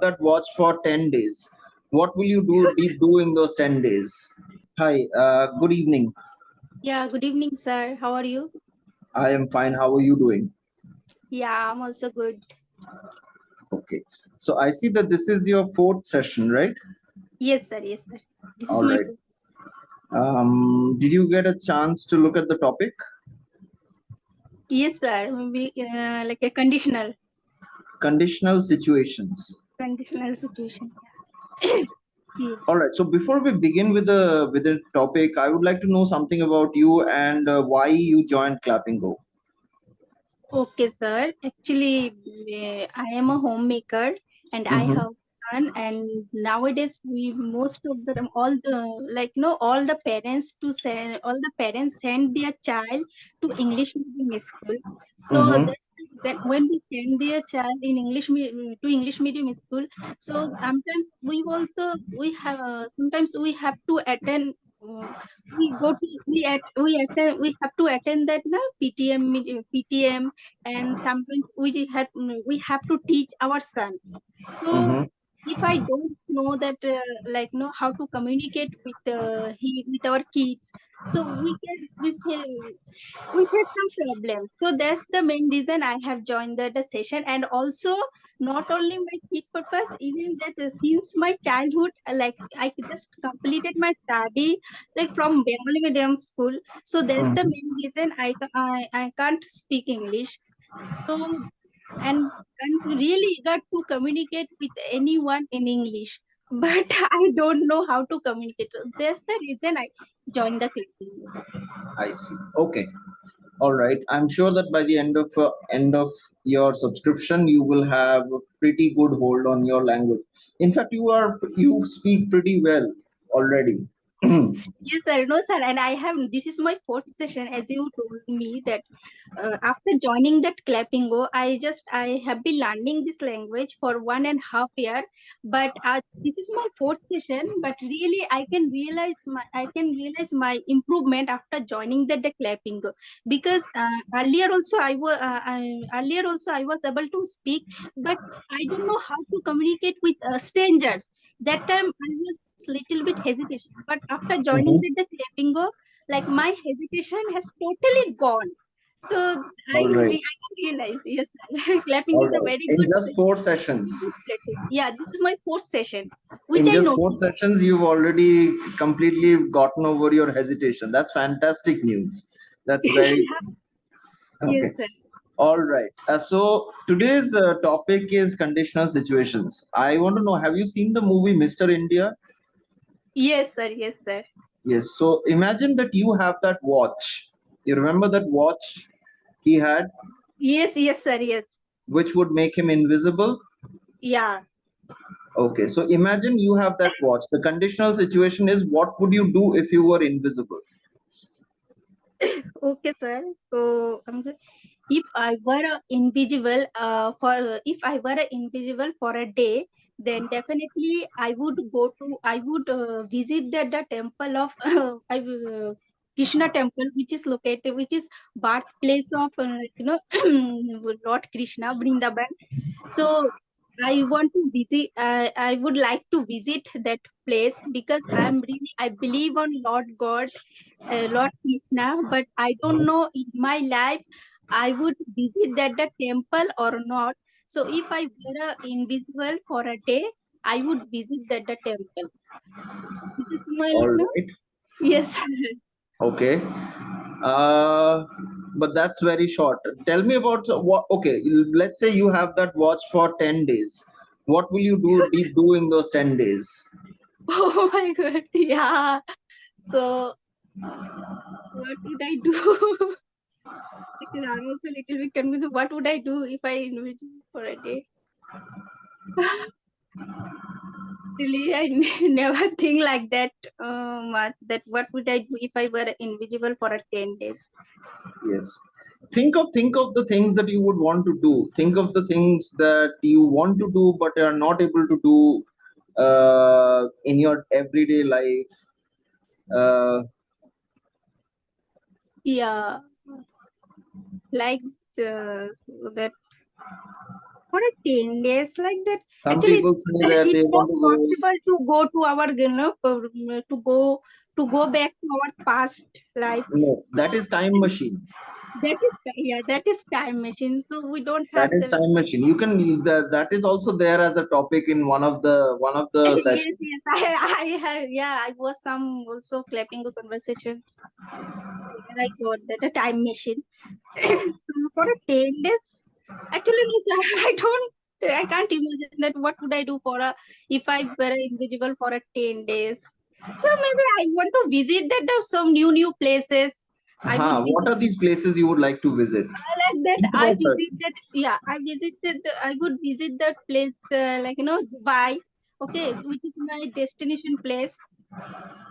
that watch for 10 days. What will you do in those 10 days? Hi, good evening. Yeah, good evening, sir. How are you? I am fine. How are you doing? Yeah, I'm also good. Okay. So I see that this is your fourth session, right? Yes, sir. Yes, sir. This is All my right. Did you get a chance to look at the topic? yes, sir. Maybe like a Conditional situations. conditional situation. Yeah. Yes. All right. So before we begin with the topic, I would like to know something about you and why you joined Clapping Go. Okay, sir. Actually, I am a homemaker and I Mm-hmm. have son. And nowadays, we most of the time, all the parents all the parents send their child to English medium school. So Mm-hmm. then when we send their child in to English medium school, so sometimes we have to attend. We go to we have to attend that na PTM, and sometimes we have to teach our son. So Mm-hmm. if I don't know that how to communicate with our kids, so we face some problems. So that's the main reason I have joined the session. And also, not only my kid purpose, even that since my childhood, I just completed my study like from Bengali medium school. So that's the Mm-hmm. main reason I can't speak English. So and I'm really eager to communicate with anyone in English, but I don't know how to communicate. So that's the reason I joined the class. I see. Okay. All right. I'm sure that by the end of your subscription, you will have a pretty good hold on your language. In fact, you speak pretty well already. Yes, sir. No, sir. And I have, this is my fourth session, as you told me that after joining that clapingo, I have been learning this language for 1.5 year. But this is my fourth session. But really, I can realize my improvement after joining the clapingo, because earlier also I was able to speak, but I don't know how to communicate with strangers. That time I was little bit hesitation, but after joining Mhm. the clapingo, like my hesitation has totally gone. So All right. I can realize, yes, clapping All is a right. very In good, just four sessions. good platform. Yeah, this is my fourth session, which In I just four noticed. sessions, you've already completely gotten over your hesitation. That's fantastic news. That's very Yeah, good. yes, Okay. sir. All right. So today's topic is conditional situations. I want to know, have you seen the movie Mr. India? Yes, sir. Yes, sir. Yes. So imagine that you have that watch. You remember that watch he had, Yes, yes, sir. Yes. which would make him invisible? Yeah. Okay. So imagine you have that watch. The conditional situation is, what would you do if you were invisible? Okay, sir. So if I were if I were invisible for a day, then definitely I would visit the temple of Krishna temple, which is birthplace of Lord Krishna, Vrindavan. So I want to visit. I would like to visit that place because I believe on Lord God, Lord Krishna, but I don't know in my life I would visit the temple or not. So if I were invisible for a day, I would visit the temple. This is my All no? right. Yes. Okay. Uh, but that's very short. Tell me about what. Okay, let's say you have that watch for 10 days. What will you do in those 10 days? Oh my god. Yeah. So what would I do? Because I'm also a little bit confused. What would I do if I invisible for a day? Really, I never think like that much. That what would I do if I were invisible for a 10 days? Yes. Think of the things that you would want to do. Think of the things that you want to do but are not able to do in your everyday life. Uh, Yeah, like that. for a 10 days like that. Some Actually, people say that it's they not want to go. possible to go to our, to go back to our past life. No, So that is time machine. that is, yeah, that is time machine. So we don't That have is the time machine. You can that is also there as a topic in one of the yes, yes. sessions. I have, yeah, I was some also clapping the conversations. Where I got that a time machine. So for a 10 days, actually, no, sir, I can't imagine that what would I do for a, if I were invisible for a 10 days. So maybe I want to visit that some new places. I would What visit are these places you would like to visit? like that. Think I about sir. visited, yeah, I would visit that place, like, Dubai, okay, which is my destination place.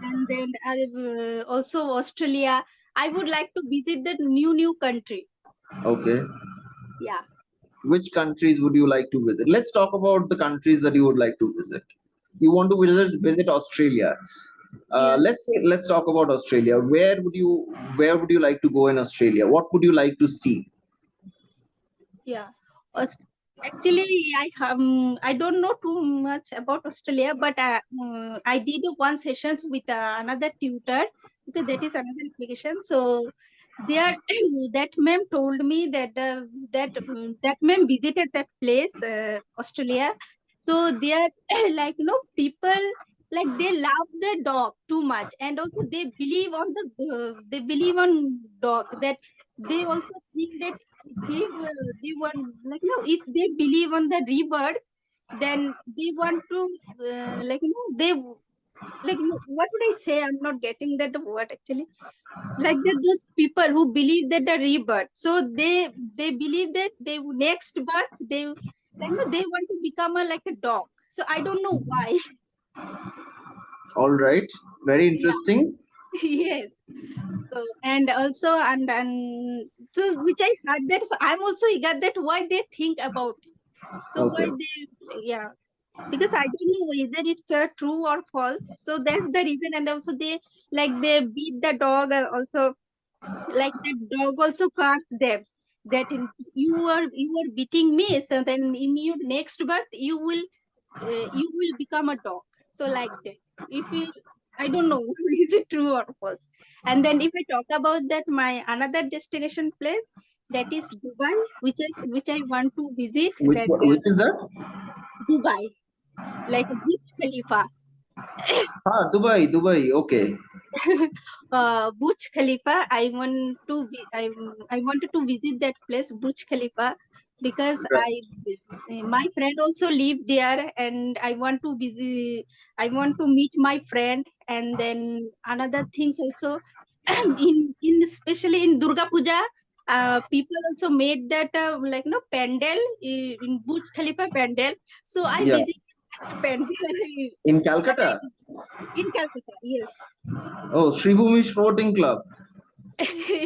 And then I also Australia. I would like to visit that new country. Okay. Yeah, Which countries would you like to visit? Let's talk about the countries that you would like to visit. You want to visit Australia. yeah. Let's talk about Australia. Where would you like to go in Australia? What would you like to see? Yeah. Aus- Actually, I don't know too much about Australia, but I did one sessions with another tutor. Okay, that is another application. So there, that ma'am told me that that ma'am visited that place, Australia. So there, like, people, like, they love the dog too much, and also they believe on dog, that they also think that they want, like, if they believe on the rebirth, then they want to, like, they, like, what would I say, I'm not getting that word actually, like that those people who believe that the rebirth, so they believe that they next birth, they, like, they want to become a, like, a dog. So I don't know why. All right. Very Yeah. interesting. Yes. So, and also, and so which I heard that, so I'm also eager that why they think about it. So why Okay. they, yeah, because I don't know whether it's true or false. So that's the reason. And also they, like, they beat the dog, also, like, the dog also cards them, that you are beating me. So then in your next birth you will become a dog. So like that. If you, I don't know, is it true or false? And then if I talk about that, my another destination place, that is Dubai, which I want to visit. That Which is that? Dubai, like Burj Khalifa. Dubai, Dubai. Okay. Burj Khalifa. I wanted to visit that place, Burj Khalifa, because my friend also lived there, and I want to visit. I want to meet my friend, and then another things also, in especially in Durga Puja. People also made that, like, pandal, in Burj Khalifa pandal. So I Yeah. visited that pandal In but Calcutta. in Calcutta. Yes. Oh, Sribhumi Sporting Club.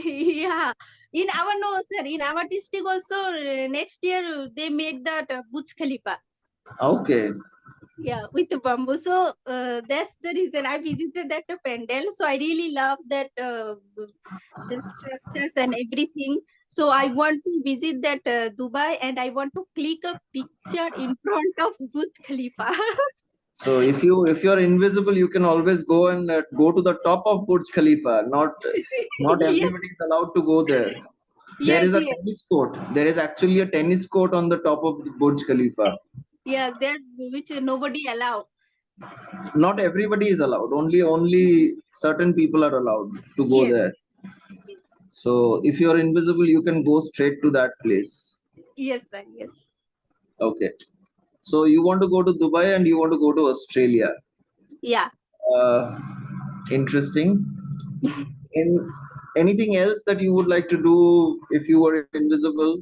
Yeah, in our, no sir, in our district also, next year they made that, Burj Khalifa. Okay. Yeah, with the bamboo. So that's the reason I visited that, pandal. So I really love that, the structures and everything. So I want to visit that, Dubai, and I want to click a picture in front of Burj Khalifa. So if you're invisible, you can always go and go to the top of Burj Khalifa. Not Yes, everybody is allowed to go there. There yes, is a yes, tennis court. There is actually a tennis court on the top of the Burj Khalifa. yes. There, which nobody allow. Not everybody is allowed. Only certain people are allowed to go Yes, there. yes, So if you're invisible, you can go straight to that place. yes, sir, yes. Okay. So you want to go to Dubai and you want to go to Australia. Yeah. Uh, Interesting. In anything else that you would like to do if you were invisible?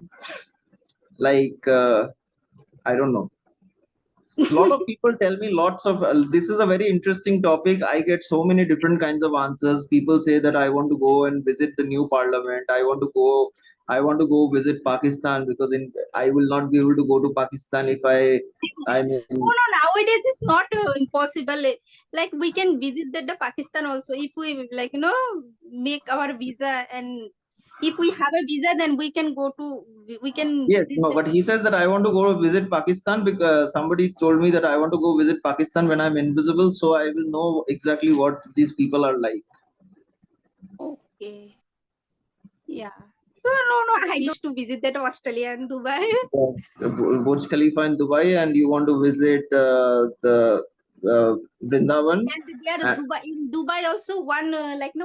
Like I don't know. A lot of people tell me lots of this is a very interesting topic. I get so many different kinds of answers. People say that I want to go and visit the new parliament. I want to go visit Pakistan because I will not be able to go to Pakistan if I No, mean no, nowadays it's not impossible. Like, we can visit the Pakistan also if we, make our visa, and if we have a visa, then we can go to we can Yes, visit no, that. but he says that I want to go visit Pakistan because somebody told me that I want to go visit Pakistan when I'm invisible, so I will know exactly what these people are like. Okay. Yeah. So no, I wish to visit that Australia and Dubai. Burj Khalifa in Dubai, and you want to visit the Vrindavan. And there, Uh, In Dubai also one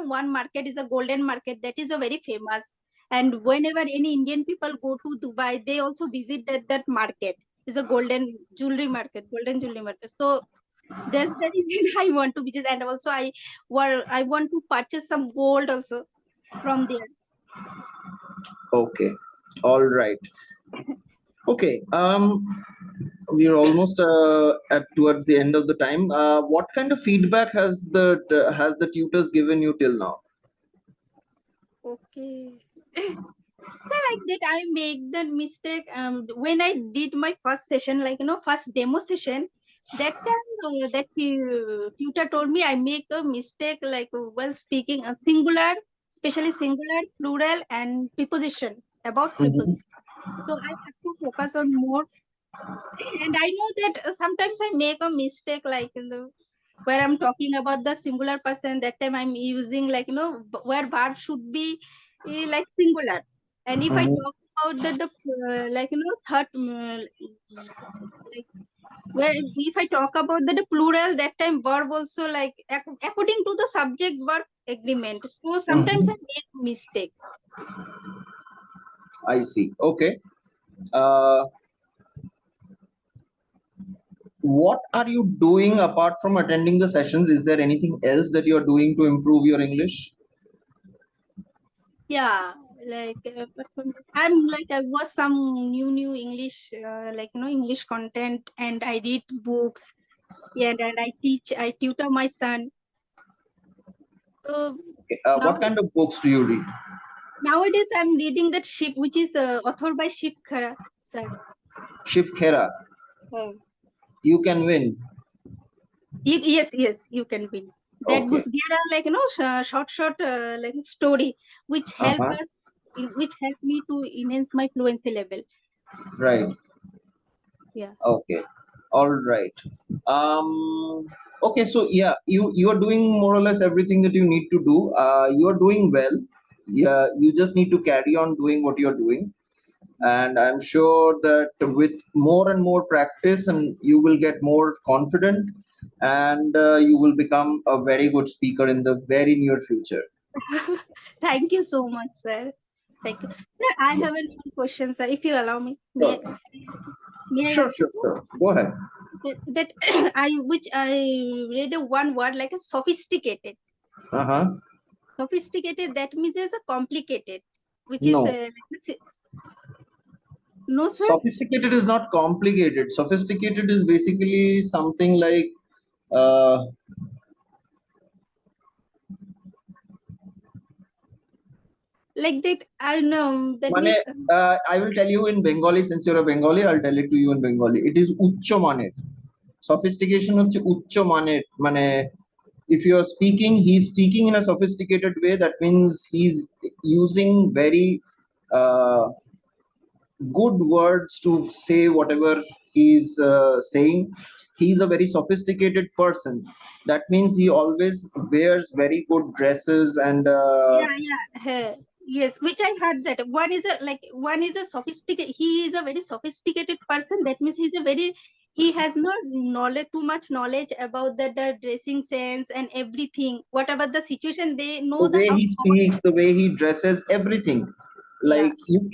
one market is a golden market that is a very famous. And whenever any Indian people go to Dubai, they also visit that market. It's a golden jewelry market. So that's the reason I want to visit. And also I want to purchase some gold also from there. okay, all right. Okay, we're almost at towards the end of the time. What kind of feedback has the tutors given you till now? Okay. So like that, I make the mistake when I did my first session, first demo session. That time, that tutor told me I make a mistake while speaking a singular, especially singular, plural, and preposition about preposition. Mhm. So I have to focus on more. And I know that sometimes I make a mistake where I'm talking about the singular person. That time I'm using where verb should be singular. And if I Mhm. talk about the third like where if I talk about the plural, that time verb also according to the subject verb agreement. So sometimes I Mhm. make mistake. I see. Okay. Uh, what are you doing apart from attending the sessions? Is there anything else that you are doing to improve your English? Yeah, but I'm I watch some new English English content, and I read books. Yeah, and I tutor my son. So What now kind of books do you read? nowadays I'm reading that Ship, which is authored by Ship Khara sir. Shiv Khera. Oh. You can win. Yes, you can win. That Okay. books there are short story which help Uh-huh. us which help me to enhance my fluency level. Right. Yeah. Okay. All right. Um, okay, so yeah, you are doing more or less everything that you need to do. You are doing well. Yeah, you just need to carry on doing what you're doing. And I'm sure that with more and more practice, and you will get more confident, and you will become a very good speaker in the very near future. Thank you so much, sir. Thank you. Sir, I Yeah. have one question, sir. If you allow me, Sure. may I Sure, ask sure, you sure. Go ahead. that I read a one word like a sophisticated. Uh-huh. Sophisticated that means is a complicated, which is No. no, sir. Sophisticated is not complicated. Sophisticated is basically something like uh, Like that, I know that মানে means I will tell you in Bengali, since you're a Bengali, I'll tell it to you in Bengali. It is উচ্চ মানের. Sophistication হচ্ছে উচ্চ মানের, মানে if you're speaking, he's speaking in a sophisticated way. That means he's using very uh, good words to say whatever he's saying. He's a very sophisticated person. That means he always wears very good dresses and yes, which I heard that one is a sophisticated. He is a very sophisticated person. That means he has no knowledge too much knowledge about the dressing sense and everything. Whatever the situation, they the know the way how. he speaks, the way he dresses, everything. Yeah, Like you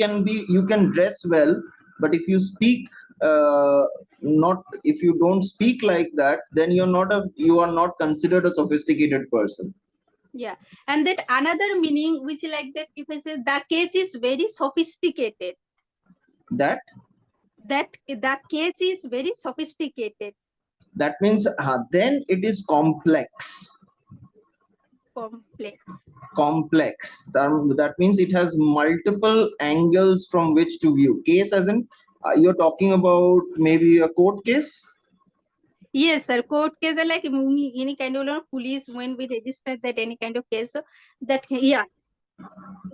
can dress well, but if you speak not if you don't speak like that, then you are not considered a sophisticated person. yeah, and that another meaning which like that if I say the case is very sophisticated. That That the case is very sophisticated. that means then it is complex. Complex. That means it has multiple angles from which to view. Case as in you're talking about maybe a court case. Yes, sir. Court case are any kind of police when we register that any kind of case. So that yeah.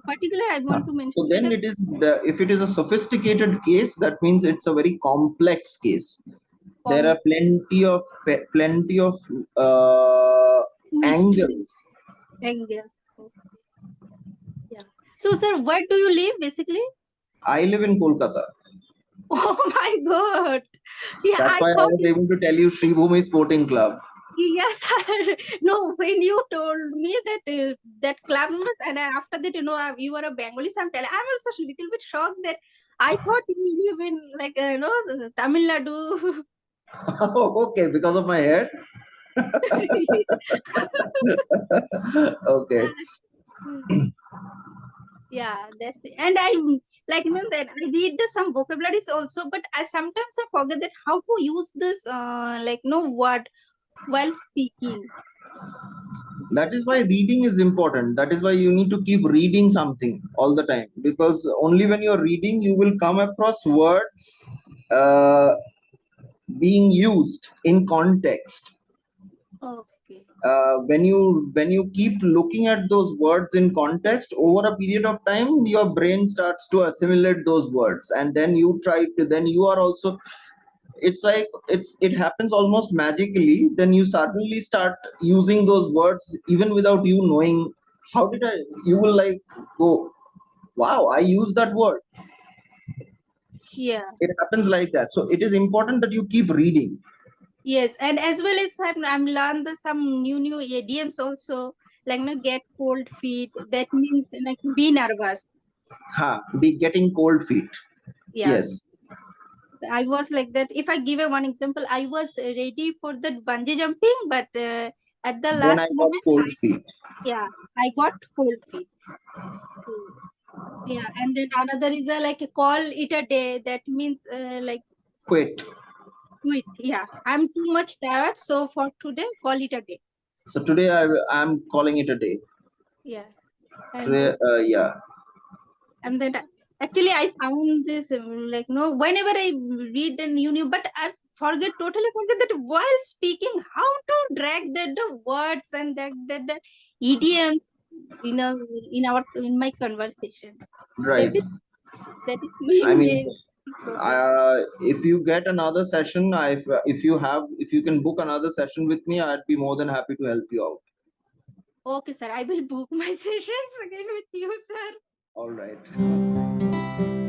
Particularly, I want to So mention that then it is if it is a sophisticated case, that means it's a very complex case. There com are plenty of uh, twist angles. angle. Okay. Yeah. So, sir, where do you live basically? I live in Kolkata. Oh my God. Yeah, That's I why I thought was able to tell you Sri Bhumi Sporting Club. yes, sir. No, when you told me that that club members, and after that, you were a Bengali, so I'm also a little bit shocked that I thought you live in like Tamil Nadu. Okay, because of my hair. Okay. Yeah, that's it. And I like then I read some vocabularies also, but I sometimes I forget that how to use this word while speaking. That is why reading is important. That is why you need to keep reading something all the time, because only when you're reading you will come across words uh, being used in context. Okay. When you keep looking at those words in context over a period of time, your brain starts to assimilate those words, and then you are also, it's like it happens almost magically. Then you suddenly start using those words even without you knowing how did I. You will like go, wow, I use that word. Yeah. It happens like that. So it is important that you keep reading. Yes, and as well as I'm learned some new idioms also, like get cold feet. That means like be nervous. Be getting cold feet. Yeah, Yes. I was like that. If I give a one example, I was ready for the bungee jumping, but at the Then I last got moment, cold feet. I got cold feet. So, yeah, and then another is like a call it a day. That means like Quit. quit. Yeah, I'm too much tired, so for today, call it a day. So today I'm calling it a day. Yeah, and Today, yeah. then actually I found this whenever I read the new, but I totally forget that while speaking how to drag the words and the idioms in a in my conversation. that Right. is that is my I mean, main problem. if you get another session, if you can book another session with me, I'd be more than happy to help you out. Okay, sir, I will book my sessions again with you, sir. All right.